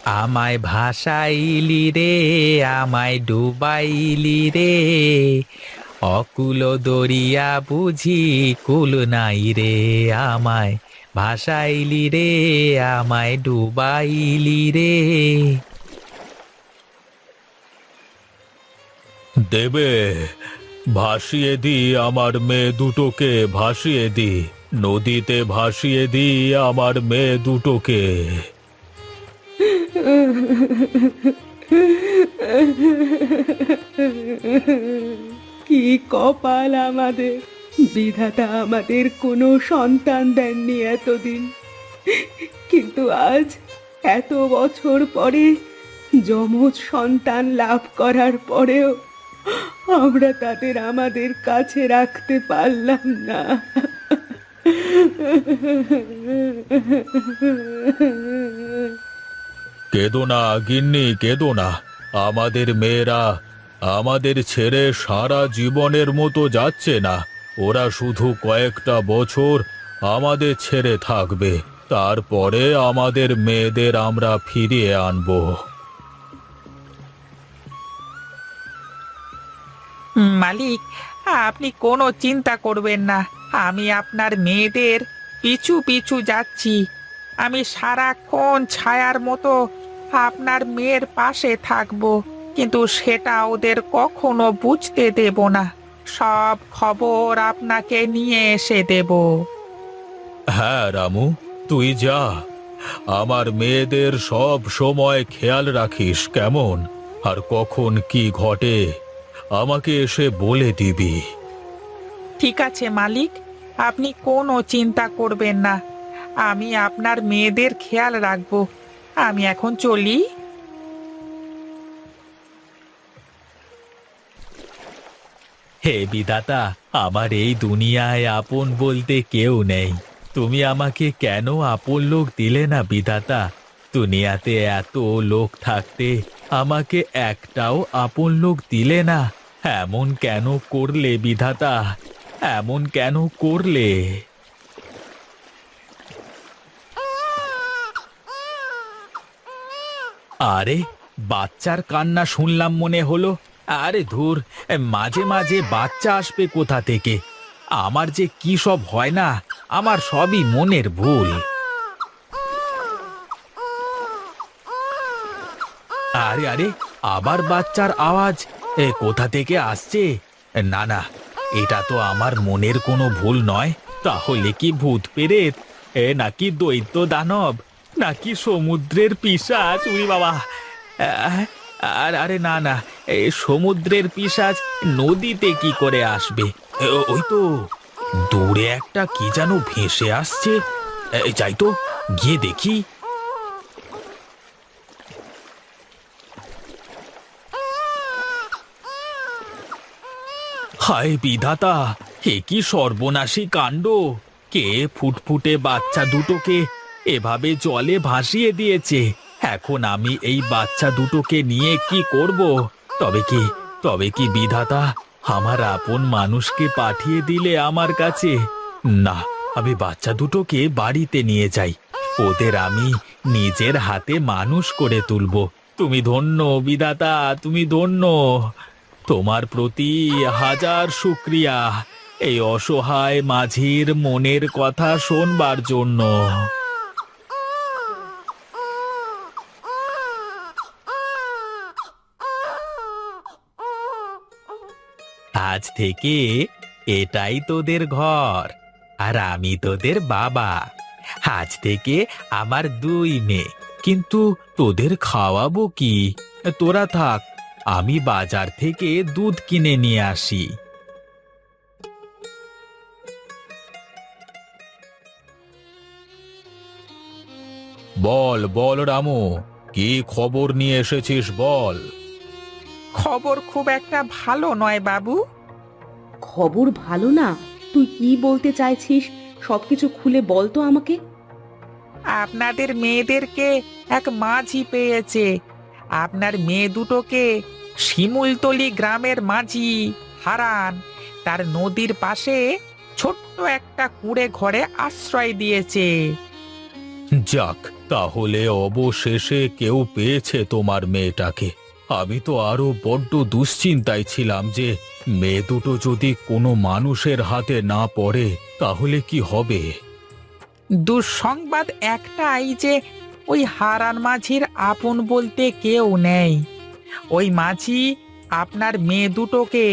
আমায় ভাসাইলি রে, আমায় ডুবাইলি রে, অকুল দরিয়া বুঝি কুল নাই রে। আমায় ভাসাইলি রে, আমায় ডুবাইলি রে। দেবে, ভাসিয়ে দি আমার মেয়ে দুটোকে, ভাসিয়ে দি নদীতে, ভাসিয়ে দি আমার মেয়ে দুটোকে। কি কপাল আমাদের! বিধাতা আমাদের কোনো সন্তান দেননি এতদিন, কিন্তু আজ এত বছর পরে যমজ সন্তান লাভ করার পরেও আমরা তাদের আমাদের কাছে রাখতে পারলাম না। কেঁদো না গিন্নি, কেঁদো না। আমাদের মেয়েরা আমাদের ছেড়ে সারা জীবনের মতো যাচ্ছে না। ওরা শুধু কয়েকটা বছর আমাদের ছেড়ে থাকবে, তারপরে আমাদের মেয়েদের আমরা ফিরিয়ে আনবো। মালিক, আপনি কোনো চিন্তা করবেন না। আমি আপনার মেয়েদের পিছু পিছু যাচ্ছি। আমি সারাক্ষণ ছায়ার মতো আপনার মেয়ের পাশে থাকব, কিন্তু সেটা ওদের কখনো বুঝতে দেব না। সব খবর আপনাকে নিয়ে এসে দেব। হ্যাঁ রামু, তুই যা। আমার মেয়েদের সব সময় খেয়াল রাখিস কেমন, আর কখন কি ঘটে আমাকে এসে বলে দিবি। ঠিক আছে মালিক, আপনি কোনো চিন্তা করবেন না। আমি আপনার মেয়েদের খেয়াল রাখব। আমি এখন চলি। হে বিধাতা, আমার এই দুনিয়ায় আপন বলতে কেউ নেই। তুমি আমাকে কেন আপন লোক দিলে না বিধাতা? দুনিয়াতে এত লোক থাকতে আমাকে একটাও আপন লোক দিলে না। এমন কেন করলে বিধাতা? এমন কেন করলে? আরে, বাচ্চার কান্না শুনলাম মনে হলো। আরে ধুর, মাঝে মাঝে বাচ্চা আসবে কোথা থেকে? আমার যে কি সব হয় না, আমার সবই মনের ভুল। আরে আরে, আবার বাচ্চার আওয়াজ কোথা থেকে আসছে? না না, এটা তো আমার মনের কোনো ভুল নয়। তাহলে কি ভূত পেরেত, নাকি দৈত্য দানব, নাকি সমুদ্রের পিশাচ? উরি বাবা! আহ, আর আরে না না, সমুদ্রের পিশাচ নদীতে কি করে আসবে? ওই তো দূরে একটা কি যেন ভেসে আসছে। যাই তো, গিয়ে দেখি। হায় বিধাতা, হে কি সর্বনাশী কাণ্ড! কে ফুটফুটে বাচ্চা দুটোকে এভাবে জলে ভাসিয়ে দিয়েছে? এখন আমি এই বাচ্চা দুটোকে নিয়ে কি করব? তবে কি বিধাতা আমার আপন মানুষকে পাঠিয়ে দিলে আমার কাছে? না, আমি বাচ্চা দুটোকে বাড়িতে নিয়ে যাই। ওদের আমি নিজের হাতে মানুষ করে তুলব। তুমি ধন্য বিধাতা, তুমি ধন্য। তোমার প্রতি হাজার শুক্রিয়া, এই অসহায় মাঝির মনের কথা শোনবার জন্য। আজ থেকে এটাই তোদের ঘর, আর আমি তোদের বাবা। আজ থেকে আমার দুই মেয়ে, কিন্তু তোদের খাওয়াবো কি? তোরা থাক, আমি বাজার থেকে দুধ কিনে নিয়ে আসি। বল বল রামু, কি খবর নিয়ে এসেছিস বল। খবর খুব একটা ভালো নয় বাবু। খবর ভালো না? তুই কি বলতে চাইছিস? সবকিছু খুলে বল তো আমাকে। আপনাদের মেয়েদেরকে এক মাঝি পেয়েছে। আপনার মেয়ে দুটোকে শিমুলতলি গ্রামের মাঝি হারান তার নদীর পাশে ছোট্ট একটা কুঁড়ে ঘরে আশ্রয় দিয়েছে। যাক, তাহলে অবশেষে কেউ পেয়েছে তোমার মেয়েটাকে। আমি তো আরো বড্ড দুশ্চিন্তায় ছিলাম যে মেয়ে দুটো যদি কোনো মানুষের হাতে না পড়ে তাহলে কি হবে। দুঃসংবাদ একটাই যে ওই হারান মাঝির আপন বলতে কেউ নেই। ওই মাঝি আপনার মেয়ে দুটোকে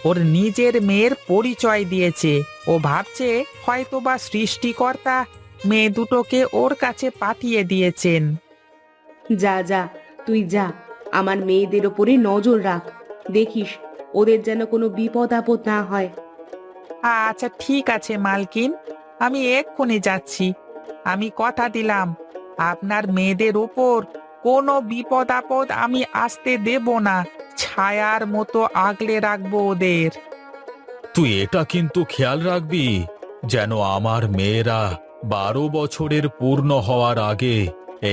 ওর নিজের মেয়ের পরিচয় দিয়েছে। ও ভাবছে হয়তোবা সৃষ্টিকর্তা মেয়ে দুটোকে ওর কাছে পাঠিয়ে দিয়েছেন। যা যা, তুই যা, আমার মেয়েদের ওপরে নজর রাখ, দেখিস ওদের যেন কোনো বিপদ আপদ না হয়। আচ্ছা ঠিক আছে মালকিন, আমি এক্ষুনি যাচ্ছি। আমি কথা দিলাম আপনার মেয়েদের ওপর কোনো বিপদ আপদ আমি আসতে দেব না। ছায়ার মতো আগলে রাখবো ওদের। তুই এটা কিন্তু খেয়াল রাখবি যেন আমার মেয়েরা 12 বছরের পূর্ণ হওয়ার আগে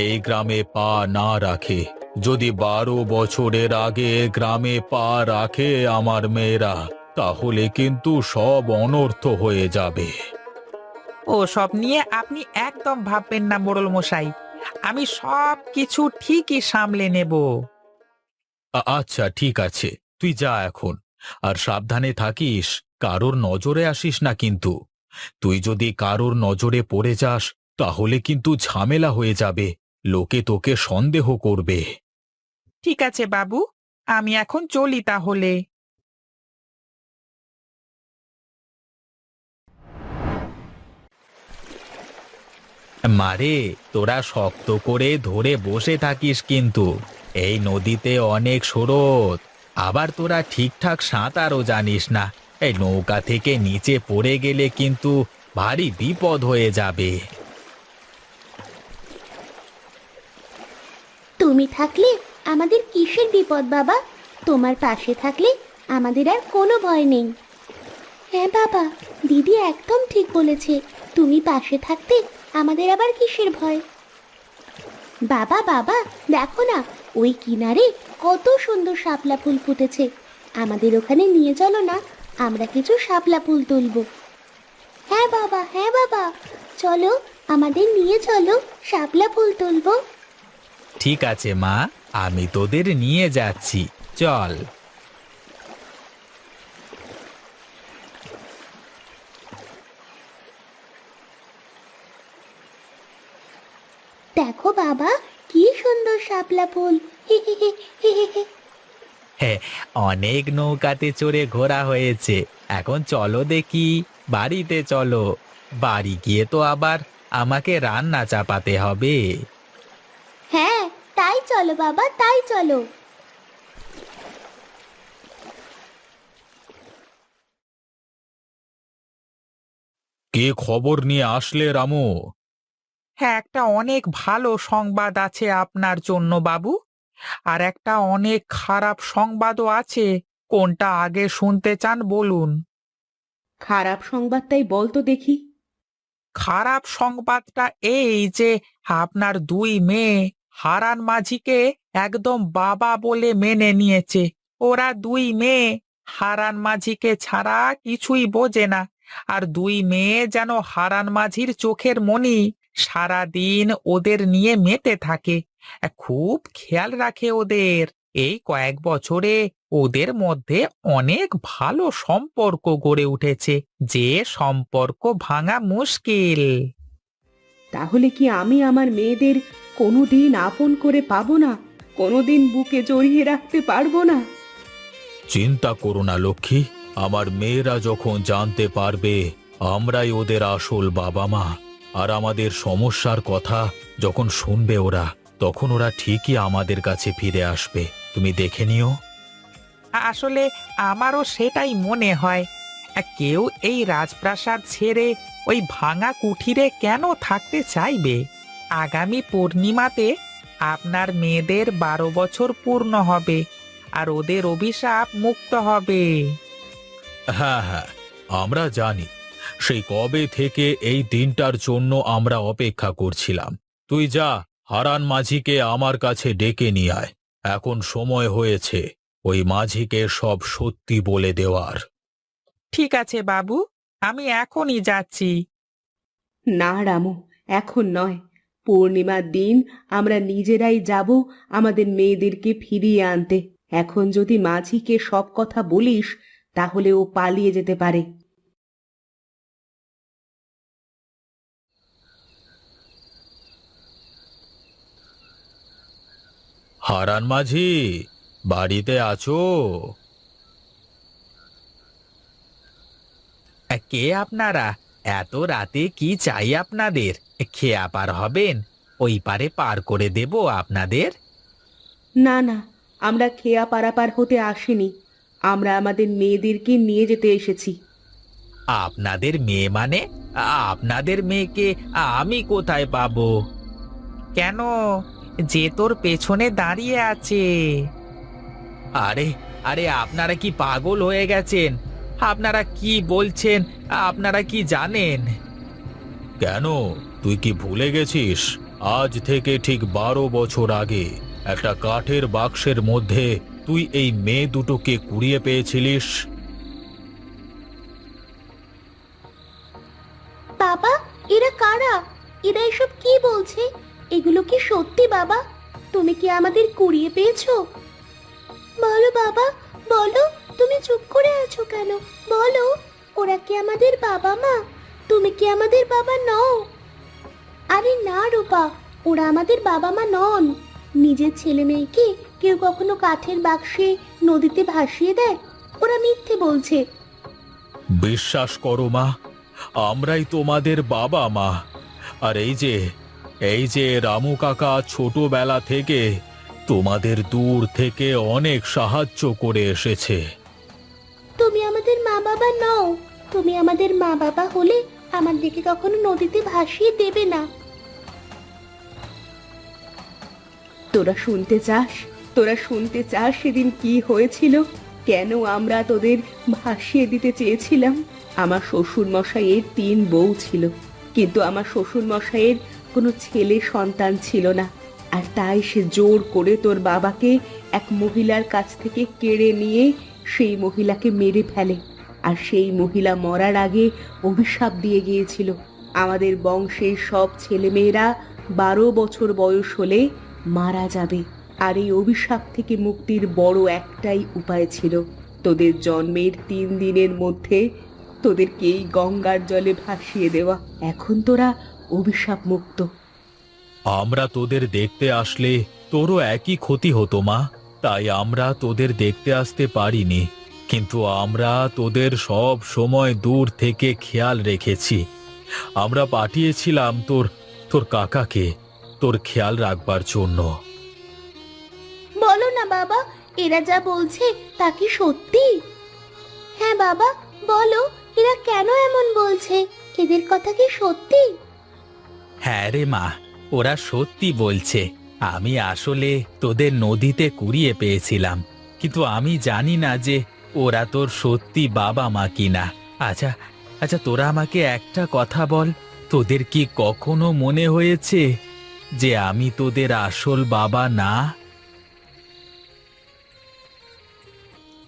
এই গ্রামে পা না রাখে। যদি 12 বছরের আগে গ্রামে পা রাখে আমার মেয়েরা, তাহলে কিন্তু সব অনর্থ হয়ে যাবে। ও সব নিয়ে আপনি একদম ভাববেন না মোড়ল মশাই, আমি সব কিছু ঠিকই সামলে নেব। আচ্ছা ঠিক আছে, তুই যা এখন। আর সাবধানে থাকিস, কারোর নজরে আসিস না কিন্তু। তুই যদি কারোর নজরে পড়ে যাস তাহলে কিন্তু ঝামেলা হয়ে যাবে, লোকে তোকে সন্দেহ করবে। ঠিক আছে বাবু, আমি এখন চলি তাহলে। মারে, তোরা শক্ত করে ধরে বসে থাকিস কিন্তু। এই নদীতে অনেক স্রোত, আবার তোরা ঠিকঠাক সাঁতারও জানিস না। এই নৌকা থেকে নিচে পড়ে গেলে কিন্তু ভারী বিপদ হয়ে যাবে। তুমি থাকলে আমাদের কিসের বিপদ বাবা? তোমার পাশে থাকলে আমাদের আর কোনো ভয় নেই। হ্যাঁ বাবা, দিদি একদম ঠিক বলেছে। তুমি পাশে থাকতে আমাদের আবার কিসের ভয়? বাবা বাবা, দেখো না, ওই কিনারে কত সুন্দর শাপলা ফুল ফুটেছে। আমাদের ওখানে নিয়ে চলো না, আমরা কিছু শাপলা ফুল তুলবো। হ্যাঁ বাবা, হ্যাঁ বাবা, চলো, আমাদের নিয়ে চলো, শাপলা ফুল তুলবো। ঠিক আছে মা, আমি তোদের নিয়ে যাচ্ছি, চল। দেখো বাবা, কি সুন্দর শাপলা ফুল। হে হে হে হে হে হে। হ্যাঁ, অনেক নৌকাতে চড়ে ঘোরা হয়েছে, এখন চলো দেখি বাড়িতে চলো। বাড়ি গিয়ে তো আবার আমাকে রান্না চাপাতে হবে। হ্যাঁ, তাই চলো বাবা, তাই চলো। কে খবর নিয়ে আসলে রামু? হ্যাঁ, একটা অনেক ভালো সংবাদ আছে আপনার জন্য বাবু, আর একটা অনেক খারাপ সংবাদও আছে। কোনটা আগে শুনতে চান বলুন? খারাপ সংবাদটাই বল তো দেখি। খারাপ সংবাদটা এই যে আপনার দুই মেয়ে হারান মাঝিকে একদম বাবা বলে মেনে নিয়েছে। ওরা দুই মেয়ে হারান মাঝিকে ছাড়া কিছুই বোঝে না। আর দুই মেয়ে যেন হারান মাঝির চোখের মণি, সারাদিন ওদের নিয়ে মেতে থাকে। খুব খেয়াল রাখে ওদের। এই কয়েক বছরে ওদের মধ্যে অনেক ভালো সম্পর্ক গড়ে উঠেছে, যে সম্পর্ক ভাঙা মুশকিল। তাহলে কি আমি আমার মেয়েদের কোনোদিন আপন করে পাবো না? কোনোদিন বুকে জড়িয়ে রাখতে পারবো না? চিন্তা করো না লক্ষ্মী, আমার মেয়েরা যখন জানতে পারবে আমরাই ওদের আসল বাবা মা, আর আমাদের সমস্যার কথা যখন শুনবে ওরা, তখন ওরা ঠিকই আমাদের কাছে ফিরে আসবে। তুমি দেখে নিও। আসলে আমারও সেটাই মনে হয়। কেউ এই রাজপ্রাসাদ ছেড়ে ওই ভাঙা কুঠিরে কেন থাকতে চাইবে? আগামী পূর্ণিমাতে আপনার মেয়েদের 12 বছর পূর্ণ হবে, আর ওদের অভিশাপ মুক্ত হবে। হ্যাঁ হ্যাঁ, আমরা জানি। সেই কবে থেকে এই দিনটার জন্য আমরা অপেক্ষা করছিলাম। তুই যা, হারান মাঝিকে আমার কাছে ডেকে নিয়ে আয়। এখন সময় হয়েছে ওই মাঝিকে সব সত্যি বলে দেওয়ার। ঠিক আছে বাবু, আমি এখনই যাচ্ছি। না রামু, এখন নয়। পূর্ণিমার দিন আমরা নিজেরাই যাব আমাদের মেয়েদেরকে ফিরিয়ে আনতে। এখন যদি মাঝিকে সব কথা বলিস তাহলে ও পালিয়ে যেতে পারে। হারান মাঝি, বাড়িতে আছো? কে আপনারা? এত রাতে কি চাই আপনাদের? খেয়া পার হবেন? ওই পারে পার করে দেব আপনাদের। না না, আমরা খেয়া পারাপার হতে আসিনি, আমরা আমাদের মেয়েদেরকে নিয়ে যেতে এসেছি। আপনাদের মেয়ে মানে? আপনাদের মেয়েকে আমি কোথায় পাবো? কেন, যে তোর পেছনে দাঁড়িয়ে আছে। আরে আরে, আপনারা কি পাগল হয়ে গেছেন? আপনারা কি বলছেন? আপনারা কি জানেন? কেন, তুই কি ভুলে গেছিস? আজ থেকে ঠিক 12 বছর আগে একটা কাঠের বাক্সের মধ্যে তুই এই মেয়ে দুটোকে কুড়িয়ে পেয়েছিলিস। বাবা, এরা কারা? এরা এসব কি বলছে? এগুলো কি সত্যি বাবা? তুমি কি আমাদের কুড়িয়ে পেয়েছো? বলো বাবা, বলো। তুমি চুপ করে আছো কেন? বলো, ওরা কি আমাদের বাবা মা? তুমি কি আমাদের বাবা নও? আরে না রূপা, ওরা আমাদের বাবা মা নন। নিজের ছেলে মেয়েকে কেউ কখনো কাঠের বাক্সে নদীতে ভাসিয়ে দেয়? ওরা মিথ্যে বলছে। বিশ্বাস করো মা, আমরাই তোমাদের বাবা মা। আর এই যে রামু কাকা ছোটবেলা থেকে তোমাদের দূর থেকে অনেক সাহায্য করে এসেছে। তুমি আমাদের মা বাবা নও। তুমি আমাদের মা বাবা হলে আমাদেরকে কখনো নদীতে ভাসিয়ে দেবে না। তোরা শুনতে চাস? তোরা শুনতে চাস সেদিন কি হয়েছিল? কেন আমরা তোদের ভাসিয়ে দিতে চেয়েছিলাম? আমার শ্বশুর মশাইয়ের 3 বউ ছিল, কিন্তু আমার শ্বশুর মশাইয়ের কোনো ছেলে সন্তান ছিল না। আর তাই সে জোর করে তোর বাবাকে এক মহিলার কাছ থেকে কেড়ে নিয়ে সেই মহিলাকে মেরে ফেলে। আর সেই মহিলা মরার আগে অভিশাপ দিয়ে গিয়েছিল, আমাদের বংশের সব ছেলেমেয়েরা 12 বছর বয়স হলে মারা যাবে। আর এই অভিশাপ থেকে মুক্তির বড় একটাই উপায় ছিল, তোদের জন্মের 3 দিনের মধ্যে তোদেরকে এই গঙ্গার জলে ভাসিয়ে দেওয়া। এখন তোরা অভিশাপ মুক্ত। আমরা তোদের দেখতে আসলে তোরও একই ক্ষতি হতো মা, তাই আমরা তোদের দেখতে আসতে পারিনি। কিন্তু আমরা তোদের সব সময় দূর থেকে খেয়াল রেখেছি। আমরা পাঠিয়েছিলাম তোর কাকাকে তোর খেয়াল রাখবার জন্য। বলো না বাবা, এরা যা বলছে তা কি সত্যি? হ্যাঁ বাবা, বলো, এরা কেন এমন বলছে? এদের কথা কি সত্যি? হ্যাঁ রে মা, ওরা সত্যি বলছে। আমি আসলে তোদের নদীতে কুড়িয়ে পেয়েছিলাম, কিন্তু আমি জানি না যে ওরা তোর সত্যি বাবা মা কিনা। আচ্ছা আচ্ছা, তোরা আমাকে একটা কথা বল, তোদের কি কখনো মনে হয়েছে যে আমি তোদের আসল বাবা না?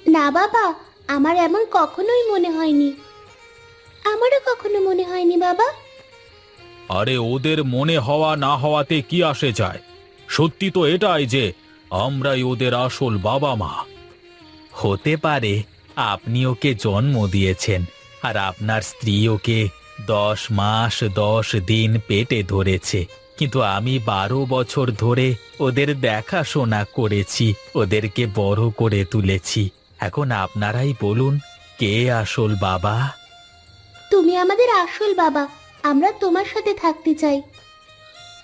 না বাবা, আমার এমন কখনোই মনে হয়নি। আমারও কখনো মনে হয়নি বাবা। আরে ওদের মনে হওয়া না হওয়াতে কি আসে যায়? সত্যি তো এটাই যে আমরাই ওদের আসল বাবা মা। হতে পারে আপনি ওকে জন্ম দিয়েছেন, আর আপনার স্ত্রী ওকে 10 মাস 10 দিন পেটে ধরেছে, কিন্তু আমি 12 বছর ধরে ওদের দেখাশোনা করেছি, ওদেরকে বড় করে তুলেছি। এখন আপনারাই বলুন, কে আসল বাবা? তুমি আমাদের আসল বাবা, আমরা তোমার সাথে থাকতে চাই।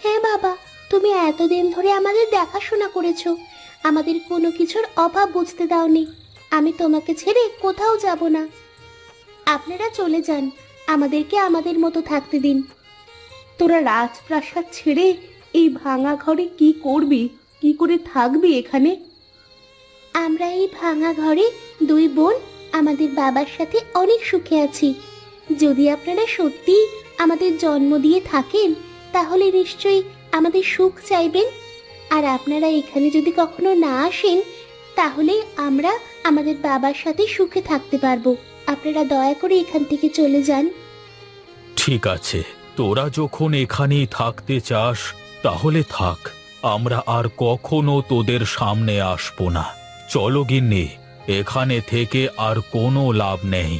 হ্যাঁ বাবা, তুমি এতদিন ধরে আমাদের দেখাশোনা করেছো, আমাদের কোনো কিছুর অভাব বুঝতে দাওনি। আমি তোমাকে ছেড়ে কোথাও যাব না। আপনারা চলে যান, আমাদেরকে আমাদের মতো থাকতে দিন। তোরা রাজপ্রাসাদ ছেড়ে এই ভাঙা ঘরে কি করবি? কি করে থাকবি এখানে? আমরা এই ভাঙা ঘরে 2 বোন আমাদের বাবার সাথে অনেক সুখে আছি। যদি আপনারা সত্যি আমাদের জন্ম দিয়ে থাকেন, তাহলে নিশ্চয়ই আমাদের সুখ চাইবেন। আর আপনারা এখানে যদি কখনো না আসেন, তাহলে আমরা আমাদের বাবার সাথে সুখে থাকতে পারবো। আপনারা দয়া করে এখান থেকে চলে যান। ঠিক আছে, তোরা যখন এখানেই থাকতে চাস তাহলে থাক, আমরা আর কখনো তোদের সামনে আসবো না। চলো গিন্নি, এখানে থেকে আর কোনো লাভ নেই।